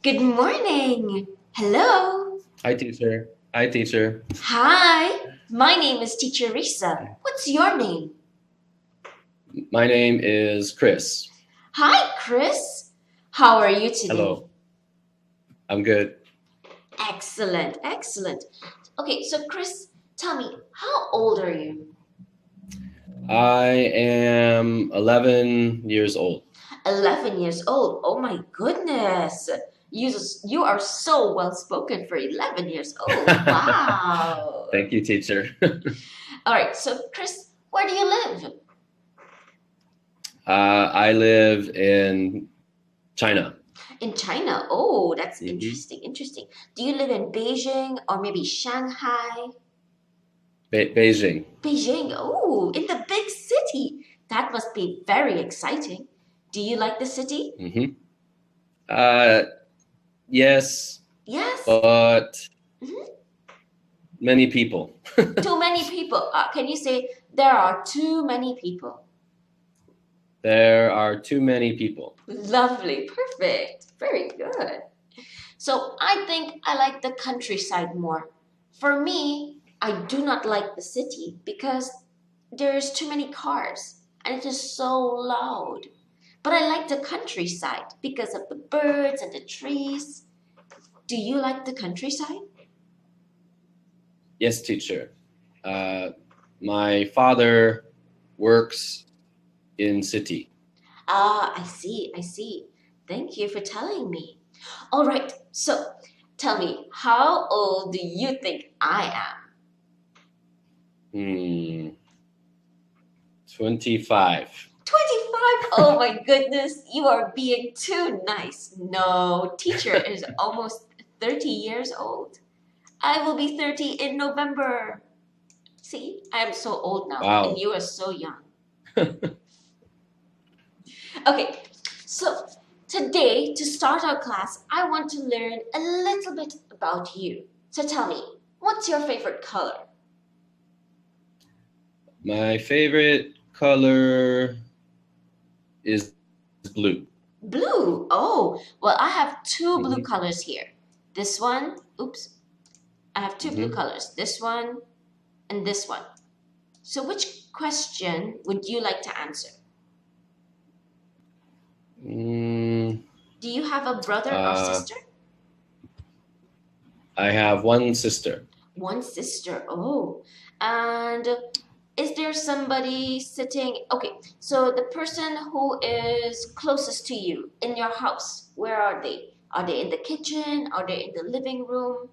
Good morning. Hello. Hi, teacher. Hi, teacher. Hi. My name is Teacher Risa. What's your name? My name is Chris. Hi, Chris. How are you today? Hello. I'm good. Excellent. Excellent. Okay, so Chris, tell me, how old are you? I am 11 years old. 11 years old. Oh my goodness. You are so well spoken for 11 years old. Wow. Thank you, teacher. All right, so Chris, where do you live? I live in China. In China. Oh, that's Mhm. interesting. Do you live in Beijing or maybe Shanghai? Beijing. Beijing. Oh, in the big city. That must be very exciting. Do you like the city? hmm yes, Yes. but Mhm. many people. Too many people. Can you say there are too many people? There are too many people. Lovely. Perfect. Very good. So I think I like the countryside more. For me, I do not like the city because there's too many cars and it is so loud. But I like the countryside because of the birds and the trees. Do you like the countryside? Yes, teacher. My father works in city. Ah, I see. Thank you for telling me. All right, so tell me, how old do you think I am? Hmm, 25. 25? Oh my goodness, you are being too nice. No, teacher is almost 30 years old. I will be 30 in November. See, I am so old now, and Wow. you are so young. Okay, so today, to start our class, I want to learn a little bit about you. So tell me, what's your favorite color? My favorite color is blue. Blue. Oh, well, I have two blue hmm colors here. This one, oops, I have two blue hmm colors. This one and this one. So which question would you like to answer? Mm, Do you have a brother or uh, sister? I have one sister. One sister. Oh. And is there somebody sitting? Okay, so the person who is closest to you in your house, where are they? Are they in the kitchen? Are they in the living room?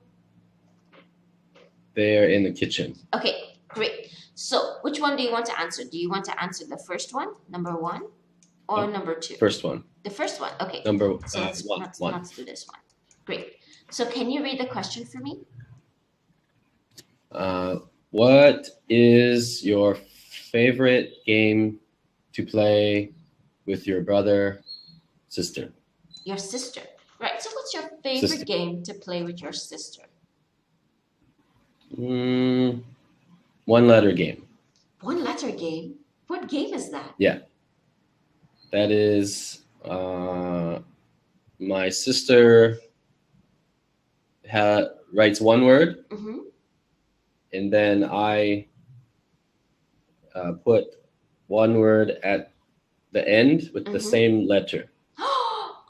They're in the kitchen. Okay, great. So which one do you want to answer? Do you want to answer the first one, number one, or number two? First one. The first one. Okay. Number So one. One. let's do this one. Great. So can you read the question for me? Uh, what is your favorite game to play with your brother, sister? Your sister. Right. So what's your favorite Sister. game to play with your sister? Mm, one letter game. One letter game? What game is that? Yeah. That is my sister writes one word, Mm-hmm. and then I put one word at the end with the Mm-hmm. same letter.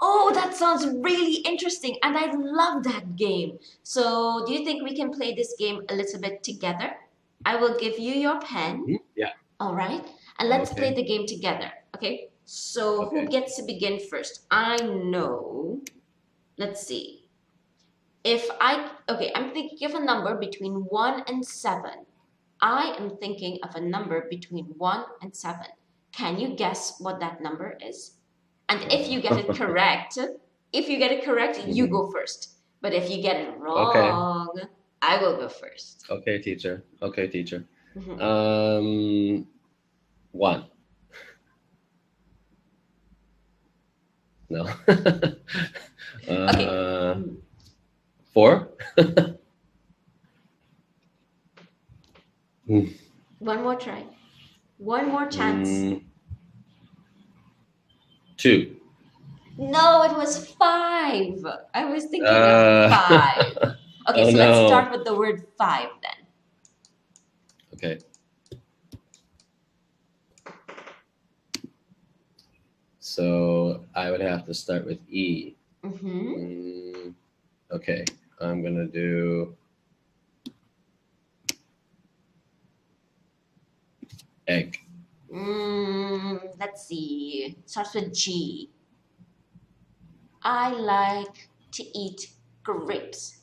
Oh, that sounds really interesting, and I love that game. So, do you think we can play this game a little bit together? I will give you your pen, Yeah. all right? And let's play Okay. the game together, okay? So, who Okay. gets to begin first? I know. Let's see. Okay, I'm thinking of a number between 1 and 7. I am thinking of a number between 1 and 7. Can you guess what that number is? And if you get it correct, you Mhm. go first. But if you get it Okay. wrong, I will go first. Okay, teacher. Okay, teacher. Mhm. One. No. Okay, Four. one more try. One more chance. Two. No, it was five. I was thinking of Uh, five. Okay, oh so let's no. start with the word five then. Okay. So I would have to start with E. Mm-hmm. Okay, I'm gonna do egg. Let's see. Starts with G. I like to eat grapes.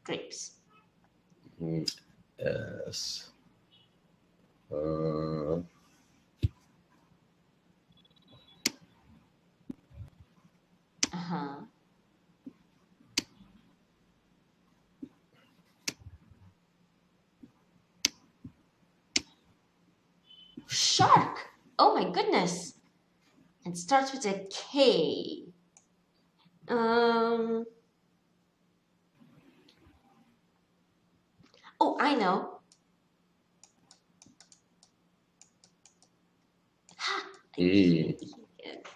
Grapes. Mm, S. Uh, Uh-huh. Shark. Oh my goodness. It starts with a K. Um. Oh, I know. Ha! I mm, can't eat it.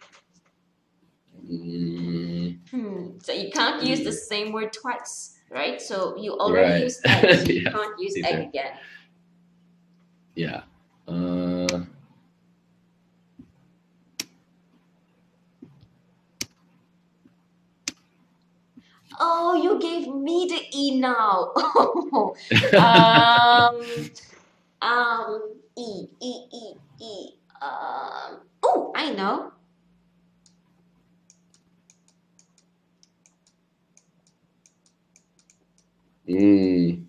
So you can't use the E. same word twice, right? So you already Right. used egg, so you Yes, can't use egg teacher. again. Yeah. Uh, Oh, you gave me the E now. um, E. Oh, I know. mm,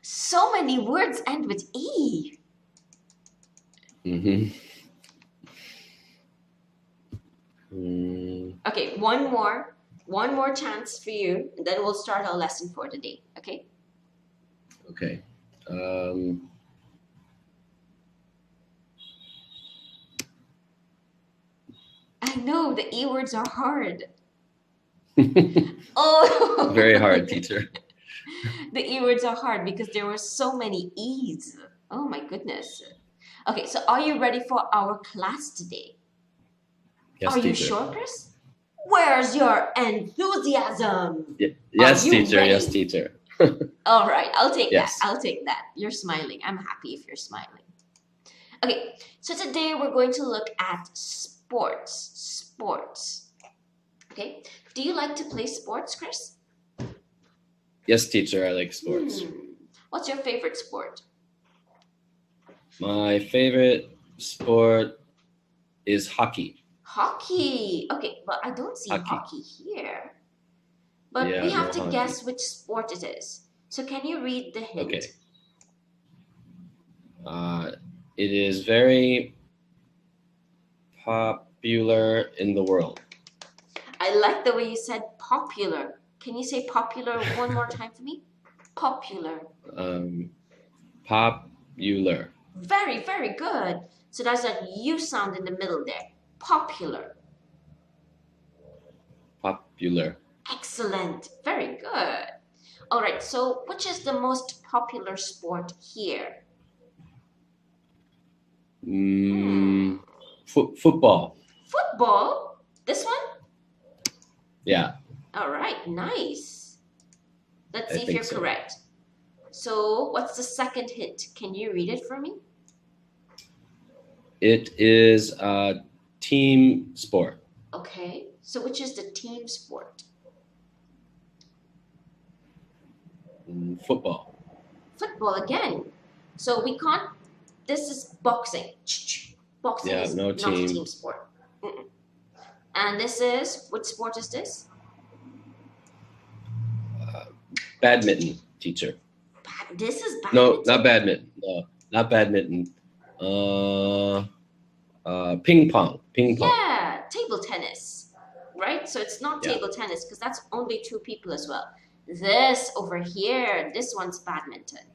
So many words end with E. mm-hmm. Mm, Okay, one more chance for you, and then we'll start our lesson for the day. Okay? okay. Um, I know the E words are hard. very hard, Oh, teacher. the E words are hard because there were so many E's. Oh my goodness. Okay, so are you ready for our class today? Yes, Are you teacher. sure, Chris? Where's your enthusiasm? Are Yes, you teacher. Yes, ready? teacher. All right, I'll take that. Yes. I'll take that. You're smiling. I'm happy if you're smiling. Okay, so today we're going to look at sports. Sports. Okay, do you like to play sports, Chris? Yes, teacher. I like sports. What's your favorite sport? My favorite sport is hockey. Hockey. Okay, but I don't see Hockey. hockey here. But we Yeah, have no to hockey. guess which sport it is. So can you read the hint? Okay. It is very popular in the world. I like the way you said popular. Can you say popular one more time for me? Popular. Popular. Very, very good. So there's that U sound in the middle there. Popular. Popular. Excellent. Very good. All right, so which is the most popular sport here? Football. Football? This one? Yeah, All right, nice. Let's I see if think you're so. correct. So, what's the second hint? Can you read it for me? It is a team sport. Okay, so which is the team sport? Football. Football again. So, we can't, this is boxing. Boxing Yeah, is no not a team. team sport. And this is, which sport is this? Badminton, teacher. This is No, badminton? not badminton. No, not badminton. Ping pong. Ping pong. Yeah, table tennis, right? So it's not Yeah. table tennis because that's only two people as well. This over here, this one's badminton.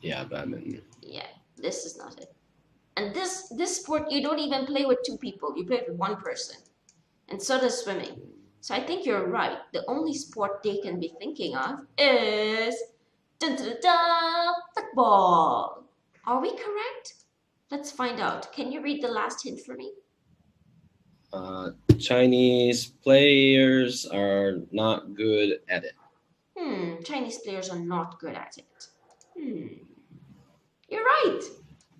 Yeah, badminton. Yeah, this is not it. And this sport, you don't even play with two people. You play with one person. And so does swimming. So I think you're right. The only sport they can be thinking of is dun, dun, dun, dun, football. Are we correct? Let's find out. Can you read the last hint for me? Chinese players are not good at it. Chinese players are not good at it. You're right.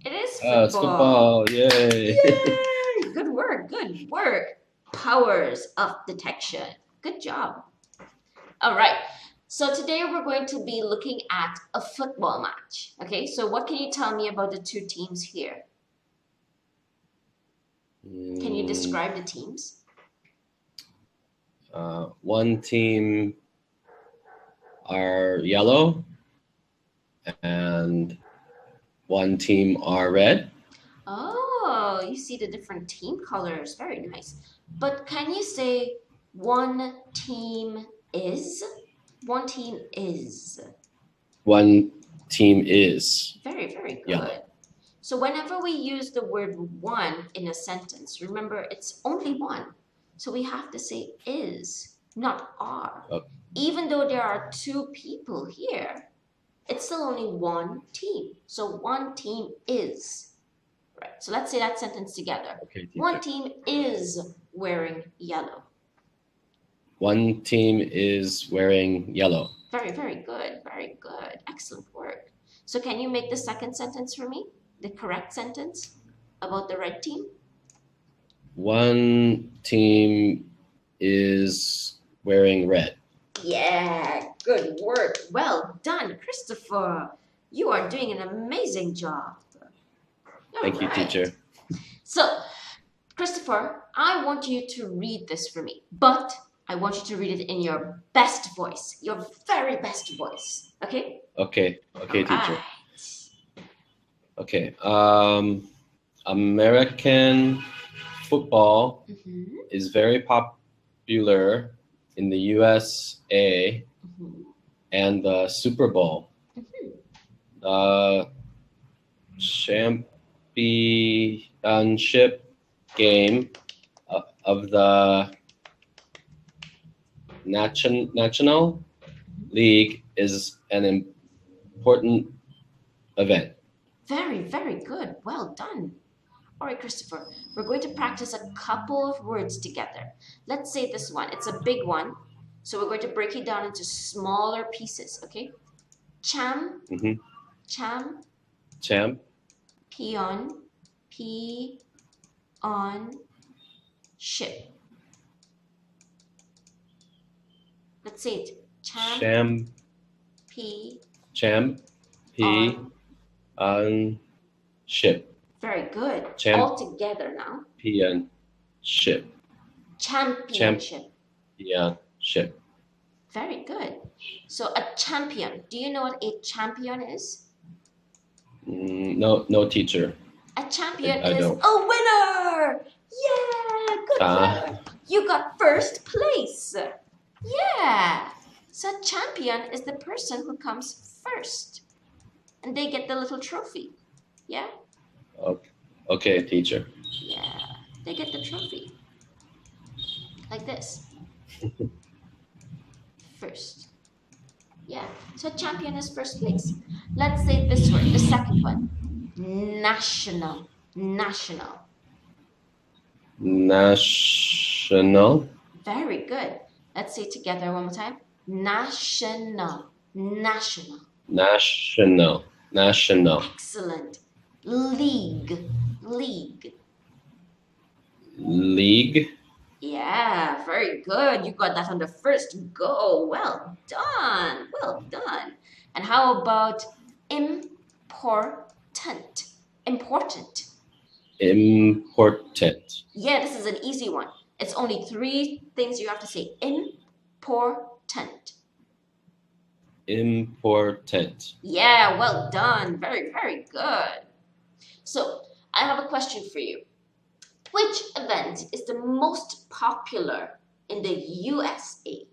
It is football. It's football. Yay. Yay! Good work. Good work. Powers of detection. Good job. All right. So today we're going to be looking at a football match. Okay. So what can you tell me about the two teams here? Can you describe the teams? One team are yellow and one team are red. Oh, you see the different team colors. Very nice. But can you say one team is? One team is. One team is. Very, very good. Yellow. So whenever we use the word one in a sentence, remember it's only one. So we have to say is, not are. Okay. Even though there are two people here, it's still only one team. So one team is. Right. So let's say that sentence together. Okay, one team is wearing yellow. One team is wearing yellow. Very, very good. Very good. Excellent work. So can you make the second sentence for me? The correct sentence about the red team? One team is wearing red. Yeah, good work. Well done, Christopher. You are doing an amazing job. Thank you, teacher. So, Christopher, I want you to read this for me, but I want you to read it in your best voice, your very best voice. Okay? Okay, teacher. Right. Okay. American football is very popular in the USA and the Super Bowl. The championship game of the National League is an important event. Very, very good. Well done. All right, Christopher, we're going to practice a couple of words together. Let's say this one. It's a big one. So we're going to break it down into smaller pieces, okay? Champion. Ship. Let's say it. Ship. Very good. All together now. Ship. Championship. Ship. Very good. So a champion. Do you know what a champion is? No, teacher. A champion is a winner. Yeah, good work. You got first place. Yeah. So a champion is the person who comes first. And they get the little trophy. Yeah? Okay, teacher. Yeah. They get the trophy. Like this. First. Yeah. So a champion is first place. Let's say this word, the second one. National. Very good. Let's say it together one more time. National. Excellent. League. Yeah, very good. You got that on the first go. Well done. And how about important? Yeah, this is an easy one. It's only 3 things you have to say. Important. Yeah, well done. Very, very good. So, I have a question for you. Which event is the most popular in the USA?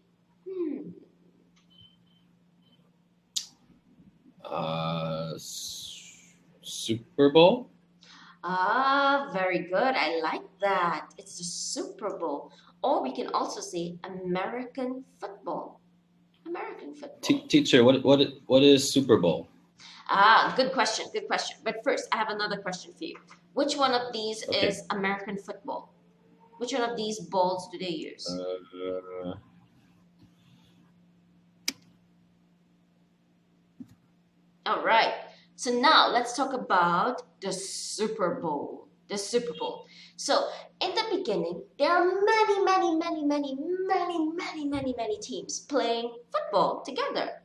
Super Bowl? Very good. I like that. It's the Super Bowl. Or we can also say American football. Teacher, what is Super Bowl? Ah, good question, good question. But first, I have another question for you. Which one of these Okay. is American football? Which one of these balls do they use? All right. So now let's talk about the Super Bowl. The Super Bowl. So in the beginning, there are many teams playing football together.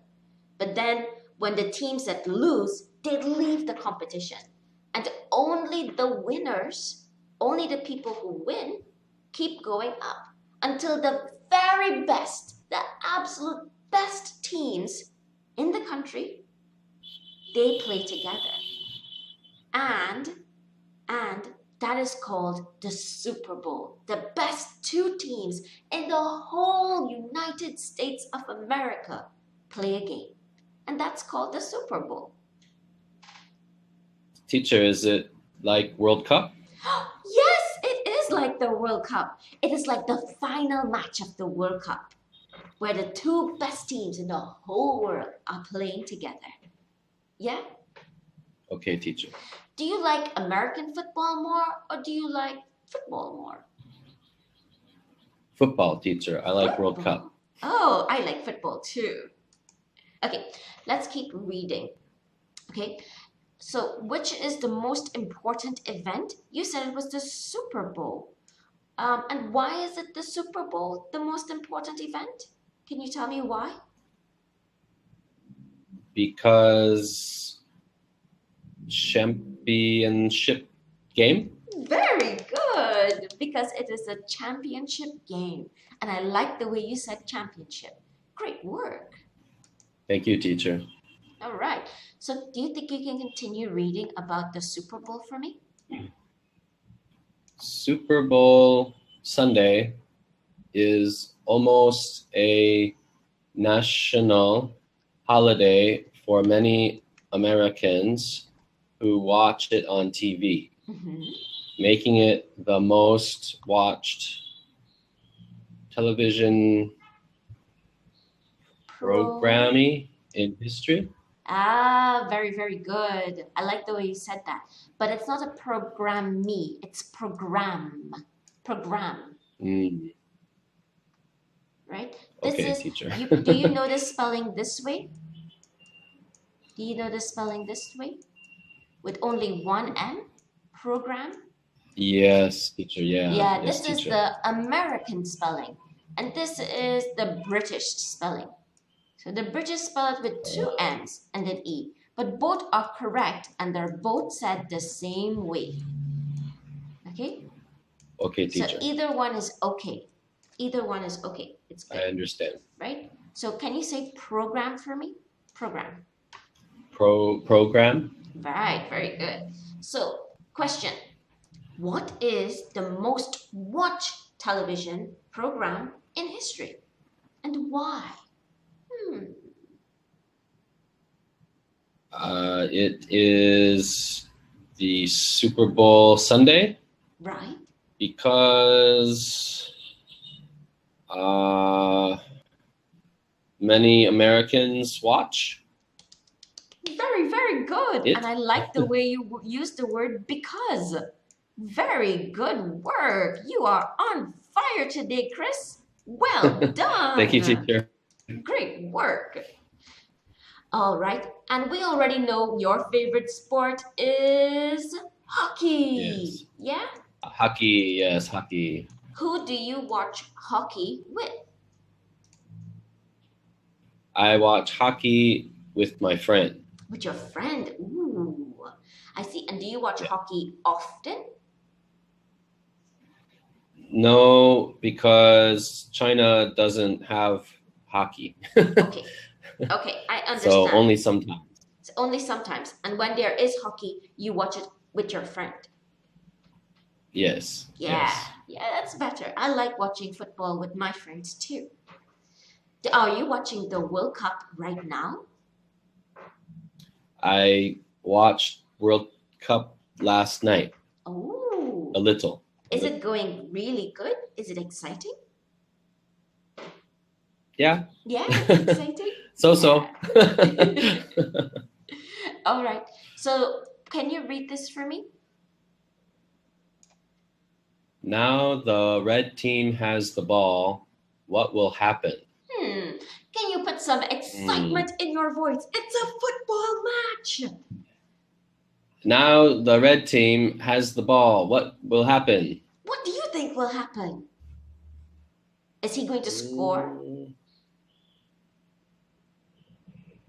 But then when the teams that lose, they leave the competition. And only the winners, only the people who win, keep going up until the very best, the absolute best teams in the country, they play together. And that is called the Super Bowl. The best two teams in the whole United States of America play a game. And that's called the Super Bowl. Teacher, is it like World Cup? Yes, it is like the World Cup. It is like the final match of the World Cup, where the two best teams in the whole world are playing together. Yeah? Okay, teacher. Do you like American football more or do you like football more? Football, teacher. I like World Cup. Oh, I like football too. Okay, let's keep reading. Okay, so which is the most important event? You said it was the Super Bowl. And why is it the Super Bowl the most important event? Can you tell me why? Because championship game? Very good, because it is a championship game. And I like the way you said championship. Great work. Thank you, teacher. All right. So do you think you can continue reading about the Super Bowl for me? Super Bowl Sunday is almost a national holiday for many Americans who watch it on TV, making it the most watched television programming in history. Ah, very, very good. I like the way you said that. But it's not a program-me, it's program. Program. Right? Okay, teacher. Do you know the spelling this way? Do you know the spelling this way? With only one M? Program? Yes, teacher. Yeah. Yeah, yes, this is the American spelling. And this is the British spelling. So the British spell it with two M's and then E. But both are correct and they're both said the same way. Okay? Okay, teacher. So either one is okay. Either one is okay. It's good. I understand. Right? So can you say program for me? Program. Program? Right, very good. So, question. What is the most watched television program in history? And why? It is the Super Bowl Sunday. Right. Because many Americans watch. Very, very good. And I like the way you use the word because. Very good work. You are on fire today, Chris. Well done. Thank you, teacher. Great work. All right. And we already know your favorite sport is hockey. Yes. Yeah? Hockey, yes, hockey. Who do you watch hockey with? I watch hockey with my friend. With your friend? Ooh, I see. And do you watch hockey often? No, because China doesn't have hockey. Okay. Okay, I understand. So only sometimes. It's only sometimes. And when there is hockey, you watch it with your friend. Yes. Yeah. Yes. Yeah, that's better. I like watching football with my friends too. Are you watching the World Cup right now? I watched World Cup last night. Oh. A little. Is it going really good? Is it exciting? Yeah. Yeah, it's exciting. So. All right. So can you read this for me? Now the red team has the ball. What will happen? Can you put some excitement in your voice? It's a football match. Now the red team has the ball. What will happen? What do you think will happen? Is he going to score?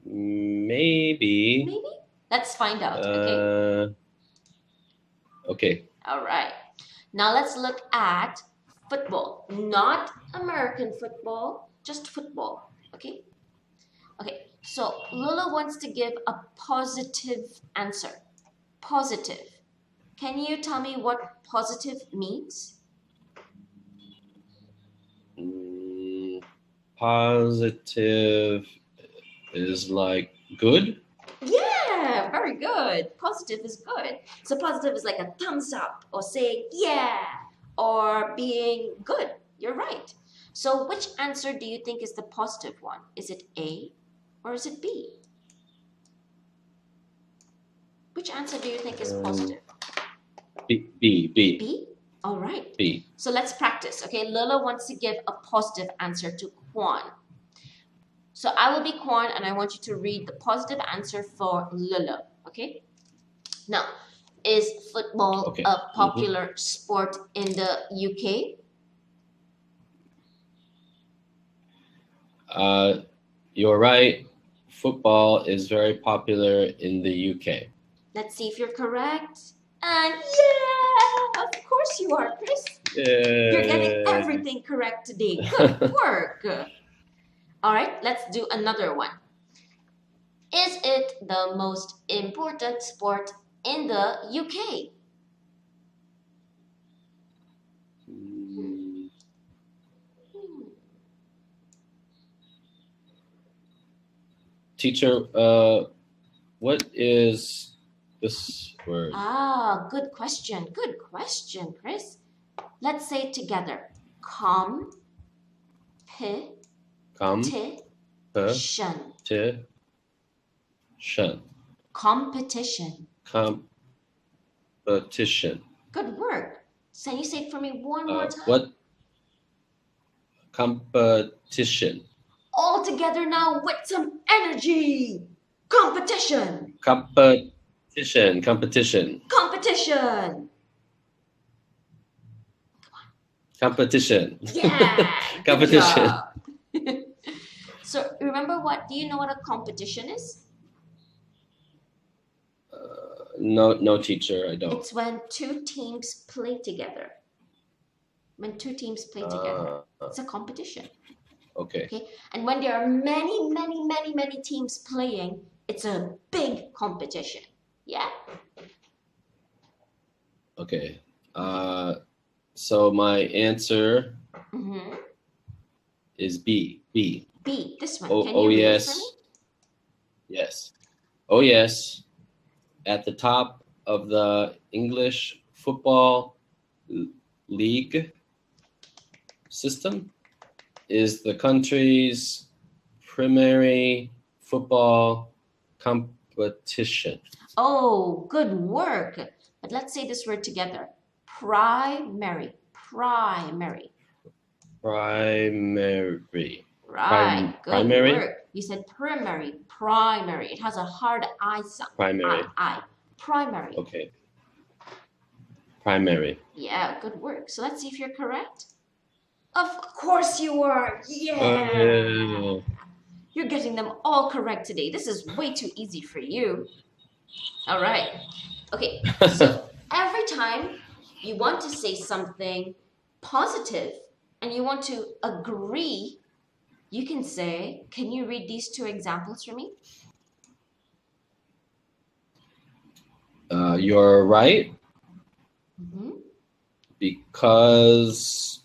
Maybe. Maybe? Let's find out, okay? Okay. All right. Now let's look at football. Not American football, just football, okay? Okay, so Lola wants to give a positive answer. Positive. Can you tell me what positive means? Positive is like good? Yeah, very good. Positive is good. So positive is like a thumbs up or saying yeah or being good. You're right. So which answer do you think is the positive one? Is it A or is it B? Which answer do you think is positive? B. B? All right. B. So let's practice, okay? Lola wants to give a positive answer to Kwan. So I will be Kwan and I want you to read the positive answer for Lola, okay? Now, is football a popular sport in the UK? You're right. Football is very popular in the UK. Let's see if you're correct. And yeah, of course you are, Chris. You're getting everything correct today. Good work. All right, let's do another one. Is it the most important sport in the UK? Teacher, what is this word? Ah, good question. Good question, Chris. Let's say it together. Competition. Competition. Competition. Good work. Can you say it for me one more time? What? Competition. All together now with some energy. Competition. Competition. Competition. Competition. Competition. Yeah. Competition. So remember what? Do you know what a competition is? No, teacher, I don't. It's when two teams play together. When two teams play together, it's a competition. Okay. And when there are many teams playing, it's a big competition. Yeah. Okay. So my answer is B. B. This one. Can you read it for me? Yes. Oh yes. At the top of the English football league system is the country's primary football competition. Oh, good work. But let's say this word together. Primary. Right. Good work. You said primary. It has a hard I sound. Primary. Okay. Primary. Yeah, good work. So let's see if you're correct. Of course you are. Yeah. You're getting them all correct today. This is way too easy for you. All right. Okay. So every time you want to say something positive and you want to agree, you can say, can you read these two examples for me? You're right. Because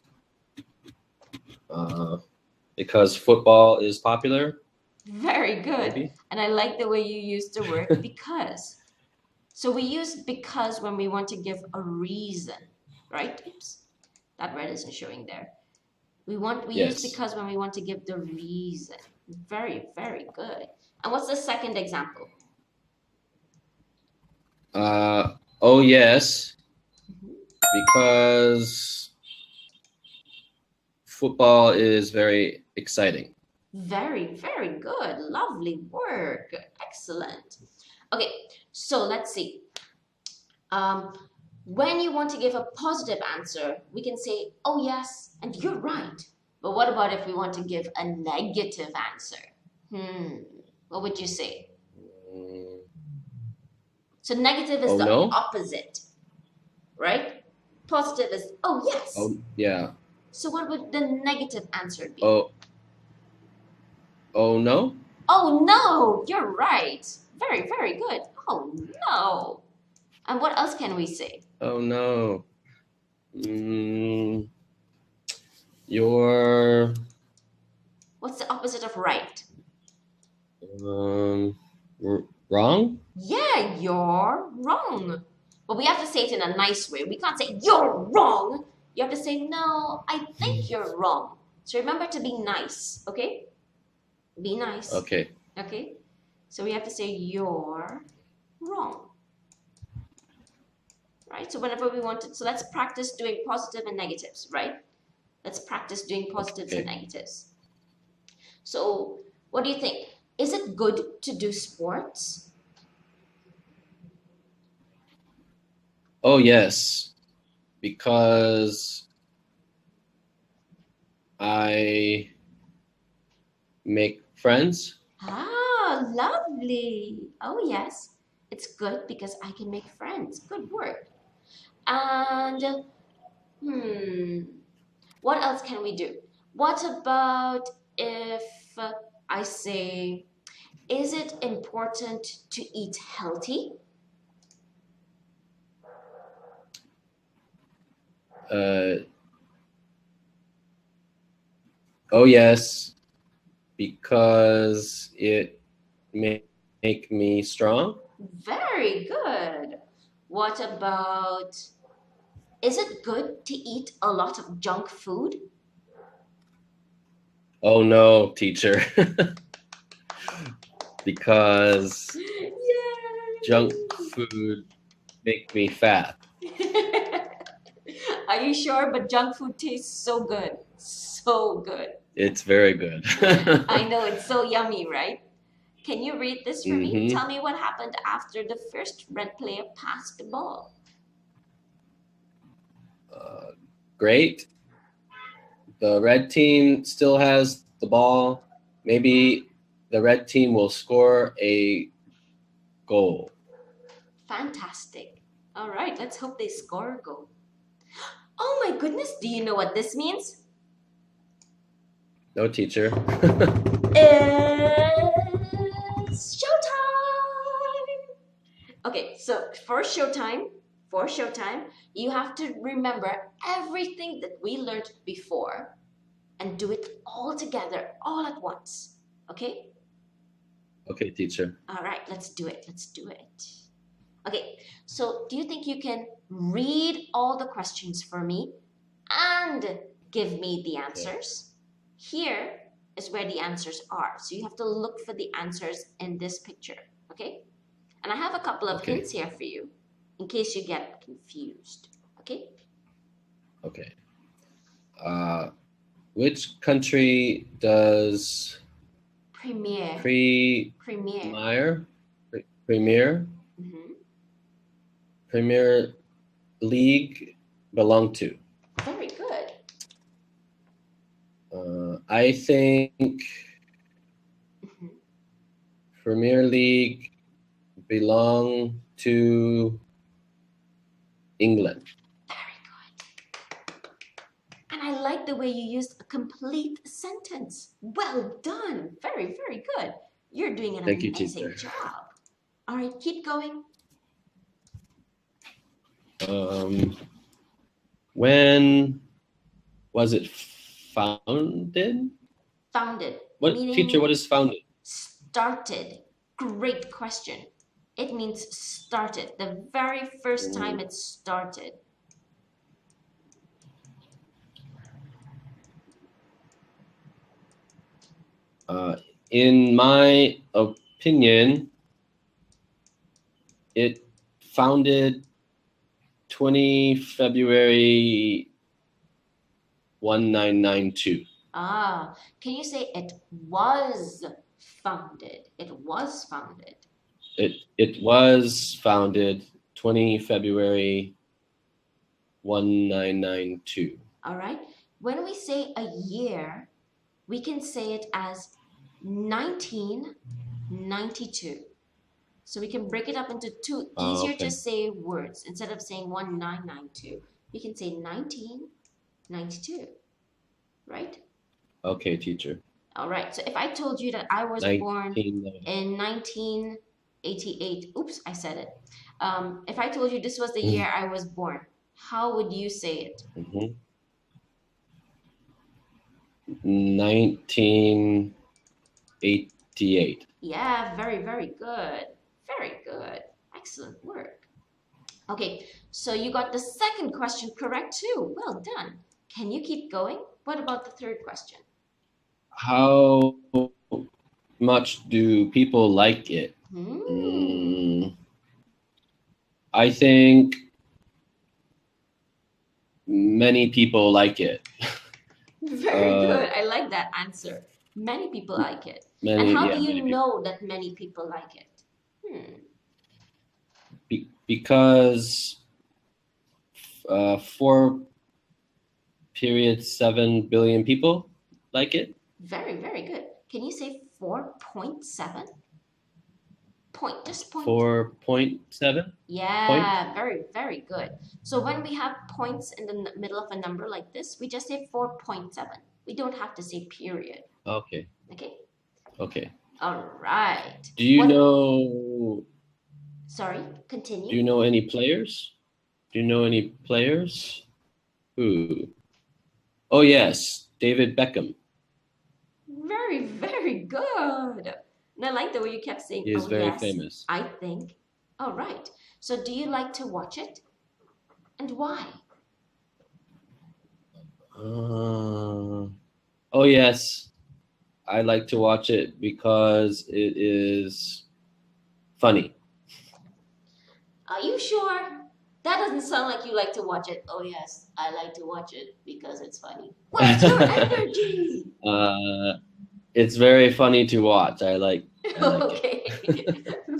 football is popular. Very good. Maybe. And I like the way you use the word because. So we use because when we want to give a reason, right? Oops, that red isn't showing there. We use because when we want to give the reason. Very good. And what's the second example? Oh yes, Mhm. because football is very exciting. Very, very good. Lovely work. Excellent. Okay, so let's see. Um, when you want to give a positive answer, we can say, oh, yes, and you're right. But what about if we want to give a negative answer? What would you say? Mm, So, negative is oh the no. opposite, right? Positive is, oh, yes. Oh yeah. So, what would the negative answer be? Oh oh no. Oh, no, you're right. Very, very good. Oh, no. And what else can we say? Oh no. Mm, you're What's the opposite of right? um wrong. Yeah, you're wrong. But we have to say it in a nice way. We can't say, you're wrong. You have to say, no, I think you're wrong. So remember to be nice, okay? Be nice, Okay. okay? So we have to say, you're wrong, right? So whenever we want to, so let's practice doing positive and negatives, right? Let's practice doing positives and Okay. negatives. So what do you think? Is it good to do sports? Oh yes, because I make friends. Ah, lovely. Oh, yes. It's good because I can make friends. Good work. And, hmm, what else can we do? What about if I say, is it important to eat healthy? Uh, oh yes, because it make me strong. Very good. What about, is it good to eat a lot of junk food? Oh no, teacher, because junk food make me fat. Yay! Are you sure? But junk food tastes so good. So good. It's very good. I know it's so yummy, right? Can you read this for me? hmm Tell me what happened after the first red player passed the ball. uh, Great. The red team still has the ball. Maybe the red team will score a goal. Fantastic. All right, let's hope they score a goal. Oh my goodness, do you know what this means? No, teacher. It's showtime! Okay, so for showtime, you have to remember everything that we learned before and do it all together, all at once. Okay? Okay, teacher. All right, let's do it. Let's do it. Okay, so do you think you can read all the questions for me and give me the Okay. answers? Here is where the answers are. So you have to look for the answers in this picture. Okay? And I have a couple of Okay. hints here for you in case you get confused. Okay? Okay. Uh, which country does Premier. Premier Premier. Premier Mhm. Premier League belong to? Very good. I think Mhm. Premier League belong to England. Very good. And I like the way you used a complete sentence. Well done. Very, very good. You're doing an Thank you, amazing teacher. job. All right, keep going. Um, when was it founded? Founded, What teacher? meaning What is founded? started. Great question. It means started. The very first time Mm, it started. Uh, in my opinion, it founded 20 February 1992. Can you say it was founded? It was founded. It was founded 20 February 1992. All right. When we say a year, we can say it as 1992. So we can break it up into two easier Okay. to say words. Instead of saying 1992, we can say 1992, right? Okay, teacher. All right. So if I told you that I was born 1990. in 1988, oops, I said it. If I told you this was the year I was born, how would you say it? 1988. Yeah, very, very good. Very good. Excellent work. Okay, so you got the second question correct too. Well done. Can you keep going? What about the third question? How much do people like it? I think many people like it. Very good. I like that answer. Many people like it. And how do you know that many people like it? Because 4.7 billion people like it. Very, very good. Can you say 4.7? Just point. 4.7? Yeah, very, very good. So when we have points in the middle of a number like this, we just say 4.7. We don't have to say period. Okay. Okay? Okay. All right. Do you know... Sorry, continue. Do you know any players? Who? Oh, yes. David Beckham. Very, very good. And I like the way you kept saying, he is very famous. I think. All right. So do you like to watch it? And why? Oh, yes. I like to watch it because it is funny. Are you sure? That doesn't sound like you like to watch it. Oh, yes. I like to watch it because it's funny. Where's your energy? It's very funny to watch. I like okay.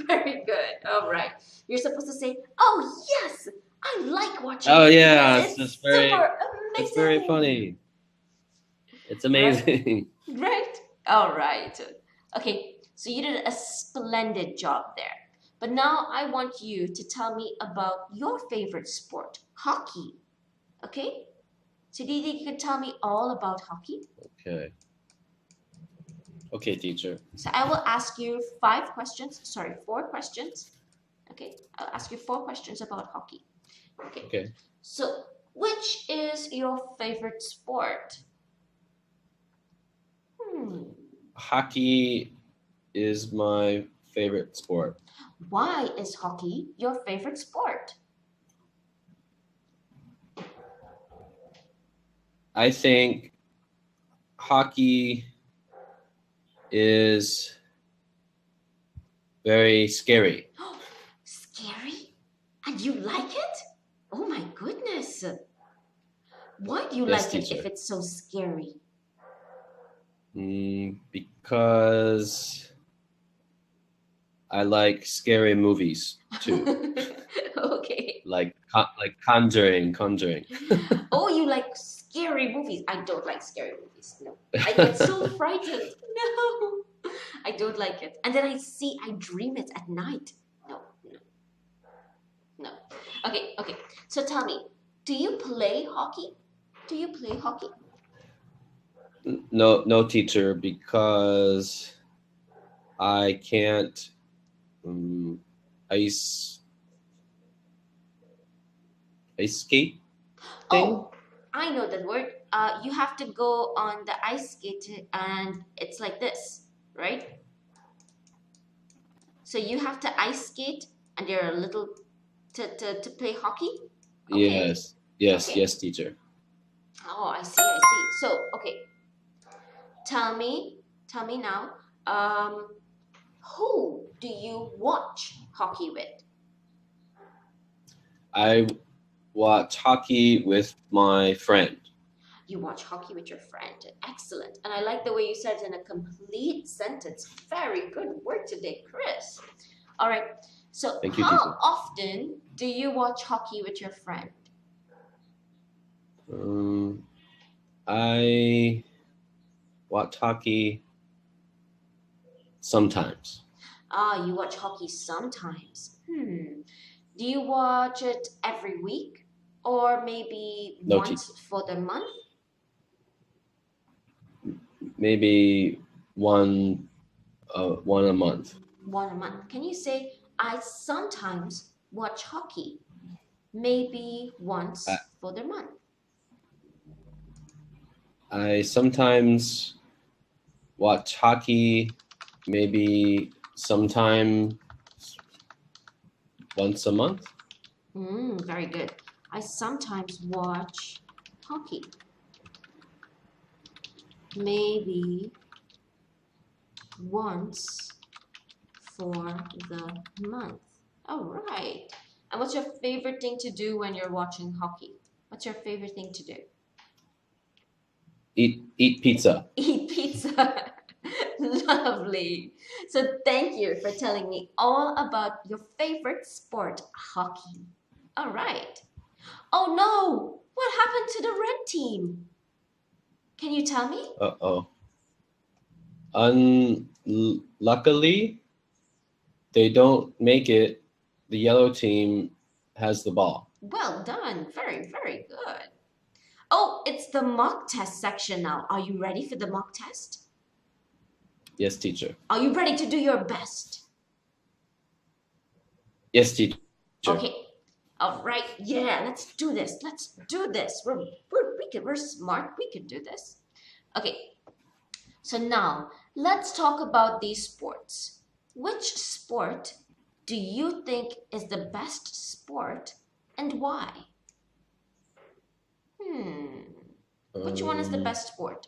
Very good. All right. You're supposed to say, oh, yes. I like watching it. Oh, yeah. It's just very, super amazing. It's very funny. It's amazing. Right? All right. Okay. So you did a splendid job there. But now I want you to tell me about your favorite sport, hockey. Okay? So do you think you could tell me all about hockey? Okay. Okay, teacher. So I will ask you 4 questions. Okay? I'll ask you 4 questions about hockey. Okay. So which is your favorite sport? Hockey is my favorite sport. Why is hockey your favorite sport? I think hockey is very scary. Scary? And you like it? Oh my goodness. Why do you like it if it's so scary? Because I like scary movies too. Okay. Like Conjuring. Oh, you like scary movies. I don't like scary movies. No. I get so frightened. No. I don't like it. And then I dream it at night. No. Okay. So tell me, do you play hockey? No, teacher, because I can't ice skate thing. Oh, I know that word. You have to go on the ice skate and it's like this, right? So you have to ice skate and you're a little to play hockey? Okay. Yes, teacher. Oh, I see. So, okay. Tell me now, who do you watch hockey with? I watch hockey with my friend. You watch hockey with your friend. Excellent. And I like the way you said it in a complete sentence. Very good work today, Chris. All right. So, Thank you, how teacher. often do you watch hockey with your friend? I watch hockey sometimes. You watch hockey sometimes. Do you watch it every week or maybe No, once for the month? maybe one a month. One a month. Can you say, I sometimes watch hockey, maybe once for the month? I sometimes watch hockey, maybe sometime once a month. Very good. I sometimes watch hockey, maybe once for the month. All right. And what's your favorite thing to do when you're watching hockey? What's your favorite thing to do? Eat pizza. Eat pizza. Lovely. So thank you for telling me all about your favorite sport, hockey. All right. Oh no! What happened to the red team? Can you tell me? Uh-oh. Unluckily, they don't make it. The yellow team has the ball. Well done. Very, very good. Oh, it's the mock test section now. Are you ready for the mock test? Yes, teacher. Are you ready to do your best? Yes, teacher. Okay. All right. Yeah, let's do this. Let's do this. We're smart. We can do this. Okay. So now let's talk about these sports. Which sport do you think is the best sport and why? Which one is the best sport?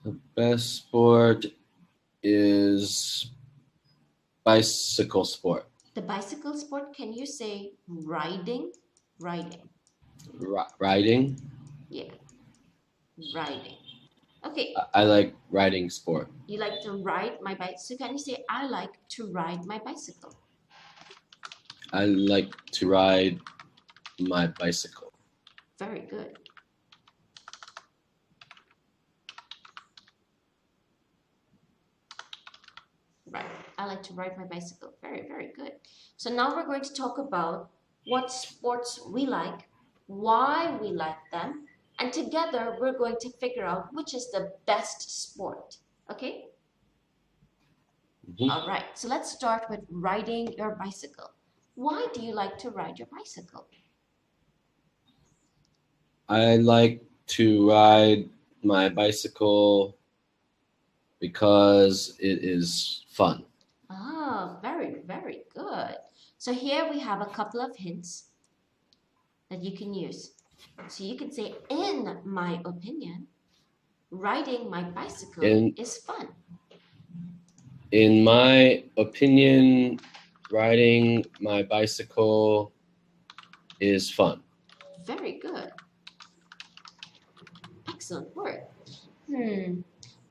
The best sport is bicycle sport. The bicycle sport, can you say riding? Riding. Riding? Yeah, riding. Okay. I like riding sport. You like to ride my bicycle? So can you say, I like to ride my bicycle? I like to ride my bicycle. Very good. Right. I like to ride my bicycle. Very, very good. So now we're going to talk about what sports we like, why we like them, and together we're going to figure out which is the best sport. Okay? All right. So let's start with riding your bicycle. Why do you like to ride your bicycle? I like to ride my bicycle because it is fun. Very, very good. So here we have a couple of hints that you can use. So you can say, in my opinion, riding my bicycle is fun. In my opinion, riding my bicycle is fun. Very good. Excellent work.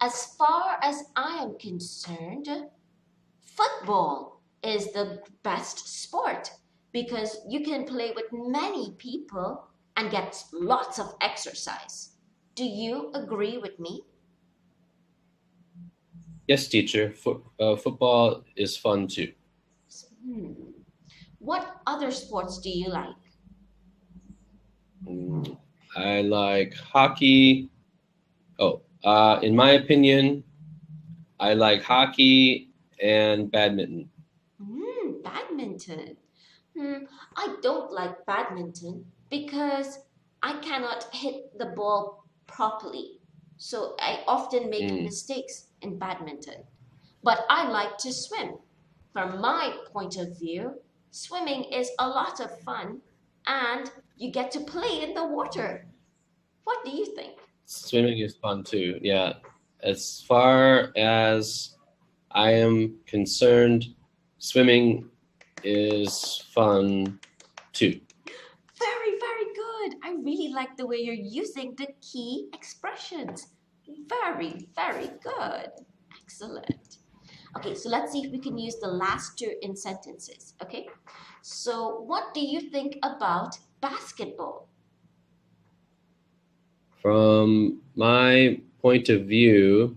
As far as I am concerned, football is the best sport because you can play with many people and get lots of exercise. Do you agree with me? Yes, teacher. Football is fun too. What other sports do you like? I like hockey. In my opinion, I like hockey and badminton. Badminton. I don't like badminton because I cannot hit the ball properly. So I often make mistakes in badminton. But I like to swim. From my point of view, swimming is a lot of fun and you get to play in the water. What do you think? Swimming is fun too, yeah. As far as I am concerned, swimming is fun too. Very, very good. I really like the way you're using the key expressions. Very, very good. Excellent. Okay, so let's see if we can use the last two in sentences. Okay, so what do you think about basketball? From my point of view,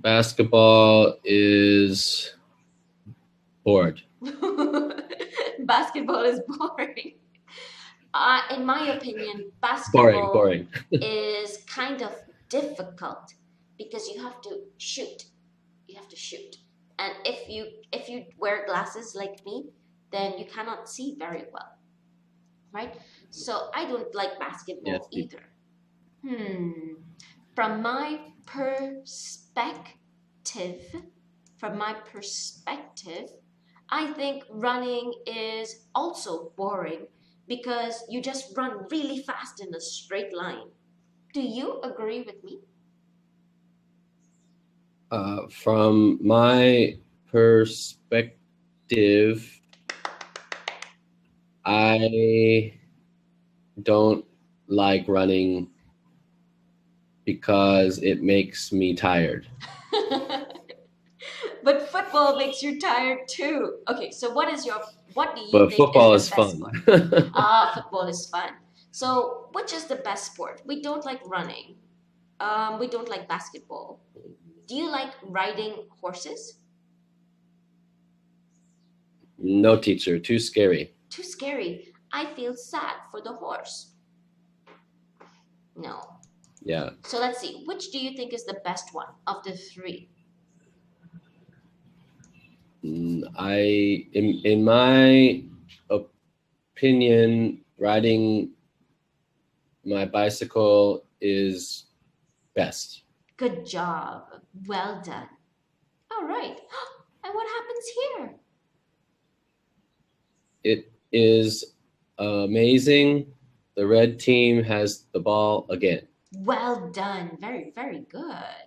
basketball is bored. Basketball is boring. In my opinion, basketball Boring. is kind of difficult because you have to shoot. You have to shoot, and if you wear glasses like me, then you cannot see very well, right? So I don't like basketball Yes. either. From my perspective, I think running is also boring because you just run really fast in a straight line. Do you agree with me? From my perspective, I don't like running because it makes me tired. But football makes you tired too. Okay, so what do you But think football is is the best fun. sport? Football is fun. So which is the best sport? We don't like running. We don't like basketball. Do you like riding horses? No, teacher, too scary. Too scary. I feel sad for the horse. No. Yeah. So let's see. Which do you think is the best one of the three? In my opinion, riding my bicycle is best. Good job. Well done. All right. And what happens here? It is amazing. The red team has the ball again. Well done. Very, very good.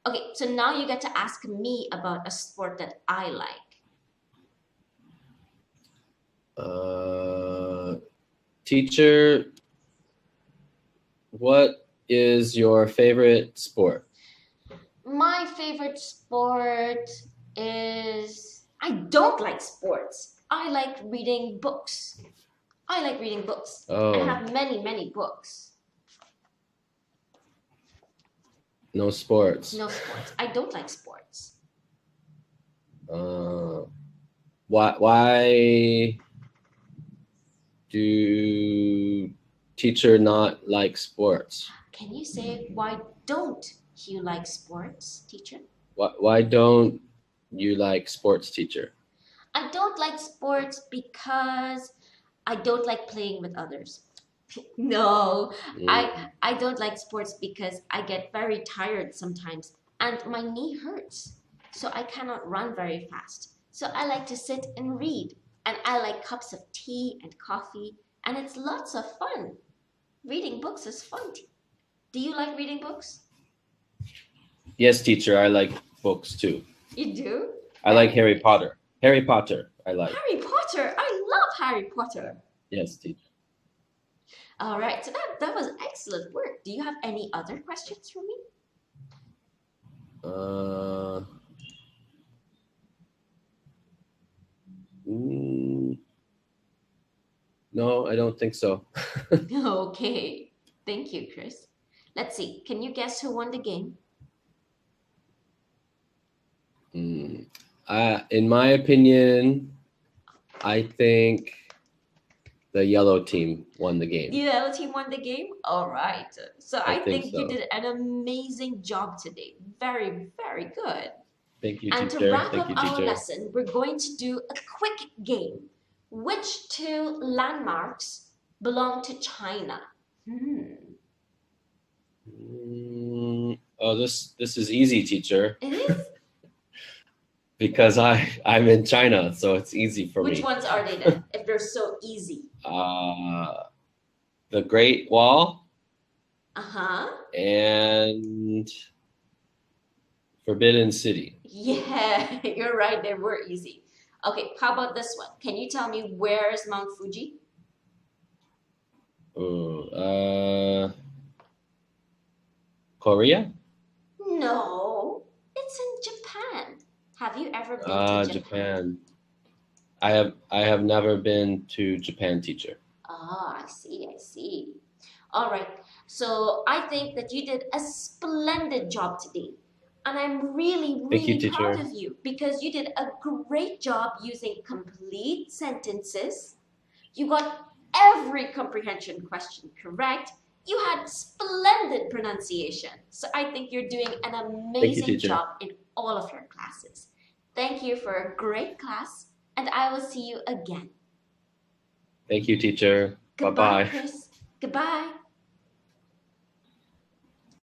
Okay, so now you get to ask me about a sport that I like. Teacher, what is your favorite sport? My favorite sport is... I don't like sports. I like reading books. I like reading books. Oh. I have many, many books. No sports. No sports. I don't like sports. Why do teacher not like sports? Can you say why don't you like sports, teacher? Why don't you like sports, teacher? I don't like sports because I don't like playing with others. No, I don't like sports because I get very tired sometimes and my knee hurts. So I cannot run very fast. So I like to sit and read. And I like cups of tea and coffee. And it's lots of fun. Reading books is fun. Do you like reading books? Yes, teacher, I like books too. You do? I like Harry Potter. Harry Potter, I like. Harry Potter? I love Harry Potter. Yes, teacher. All right, so that was excellent work. Do you have any other questions for me? No, I don't think so. Okay, thank you, Chris. Let's see, can you guess who won the game? In my opinion, I think the yellow team won the game. The yellow team won the game? All right. So I think so. you did an amazing job today. Very, very good. Thank you, and teacher. to wrap Thank up you, our teacher. lesson, we're going to do a quick game. Which two landmarks belong to China? Oh, this is easy, teacher. It is? Because I'm in China, so it's easy for me. Which ones are they then, if they're so easy? The Great Wall. Uh-huh. And Forbidden City. Yeah, you're right. They were easy. Okay, how about this one? Can you tell me where's Mount Fuji? Oh, Korea? No, it's in Japan. Have you ever been to Japan? Japan. I have never been to Japan, teacher. Ah, I see, I see. All right. So I think that you did a splendid job today. And I'm really, Thank you, really proud teacher. of you because you did a great job using complete sentences. You got every comprehension question correct. You had splendid pronunciation. So I think you're doing an Thank you, amazing teacher. job in all of your classes. Thank you for a great class, and I will see you again. Thank you, teacher. Bye Goodbye, bye. Chris. Goodbye.